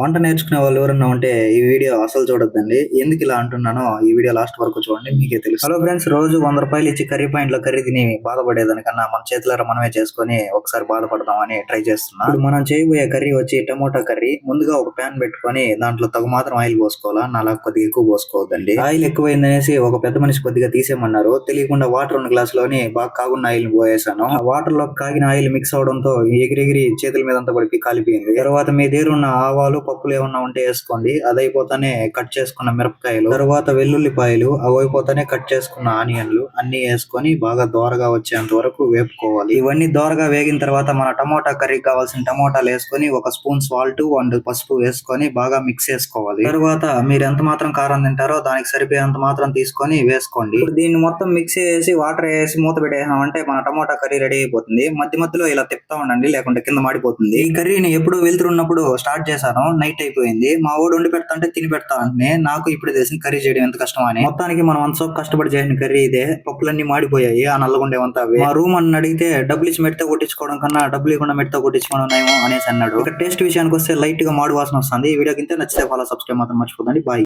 వంట నేర్చుకునే వాళ్ళు ఎవరన్నా ఉంటే ఈ వీడియో అసలు చూడొద్దండి. ఎందుకు ఇలా అంటున్నానో ఈ వీడియో లాస్ట్ వరకు చూడండి, మీకే తెలుసు. హలో ఫ్రెండ్స్, రోజు ₹100 ఇచ్చి కర్రీ పాయింట్‌లో కర్రీ తిని బాధపడేదానికన్నా మన చేతులారా మనమే చేసుకొని ఒకసారి బాధపడదామని ట్రై చేస్తున్నా. ఇప్పుడు మనం చేయబోయే కర్రీ వచ్చి టమోటా కర్రీ. ముందుగా ఒక పాన్ పెట్టుకొని దాంట్లో తగు మాత్రం ఆయిల్ పోసుకోవాలా. నాలా కొద్దిగా ఎక్కువ పోసుకోవద్దండి. ఆయిల్ ఎక్కువైందనేసి ఒక పెద్ద మనిషి కొద్దిగా తీసేయమన్నారు. తెలియకుండా వాటర్ ఉన్న గ్లాసులోని బాగా కాగున్న ఆయిల్ పోయేసాను. ఆ వాటర్ లో కాగిన ఆయిల్ మిక్స్ అవడంతో ఎగిరెగిరి చేతుల మీద అంతా పడిపోయి కాలిపోయింది. తర్వాత మీ దగ్గర ఉన్న ఆవాలు, పప్పులు ఏమన్నా ఉంటే వేసుకోండి. అదైపోతానే కట్ చేసుకున్న మిరపకాయలు, తర్వాత వెల్లుల్లిపాయలు, అవైపోతానే కట్ చేసుకున్న ఆనియన్లు అన్ని వేసుకొని బాగా దోరగా వచ్చేంత వరకు వేపుకోవాలి. ఇవన్నీ దోరగా వేగిన తర్వాత మన టమోటా కర్రీ కావాల్సిన టమోటాలు వేసుకొని ఒక స్పూన్ సాల్ట్ అండ్ పసుపు వేసుకొని బాగా మిక్స్ చేసుకోవాలి. తర్వాత మీరు ఎంత మాత్రం కారం తింటారో దానికి సరిపోయేంత మాత్రం తీసుకొని వేసుకోండి. ఇప్పుడు దీన్ని మొత్తం మిక్స్ చేసి వాటర్ వేసి మూత పెట్టేసామంటే మన టమోటా కర్రీ రెడీ అయిపోతుంది. మధ్య మధ్యలో ఇలా తిప్పుతా ఉండండి, లేకుంటే కింద మాడిపోతుంది. ఈ కర్రీని ఎప్పుడు వెళ్తున్నప్పుడు స్టార్ట్ చేశాను, నైట్ అయిపోయింది. మా వాడు వండి పెడతా అంటే తిని పెడతా అంటే నాకు ఇప్పుడు తెలిసిన కర్రీ చేయడం ఎంత కష్టం అని. మొత్తానికి మనం అంత కష్టపడి చేసిన కర్రీ ఇదే. పప్పులన్నీ మాడిపోయాయి, ఆ నల్లగుండేవంతా అవే. మా రూమ్ అని అడిగితే డబ్బులు ఇచ్చి మెడతో కొట్టించుకోవడం కన్నా డబ్బులు ఇవ్వకుండా మెడతో కొట్టించుకోవడం నయమో అనేసి అన్నాడు. ఇక టేస్ట్ విషయానికి వస్తే లైట్ గా మాడు వాసన వస్తుంది. ఈ వీడియో కింద నచ్చితే ఫాలో, సబ్స్క్రైబ్ మాత్రం మర్చిపోదండి. బాయ్.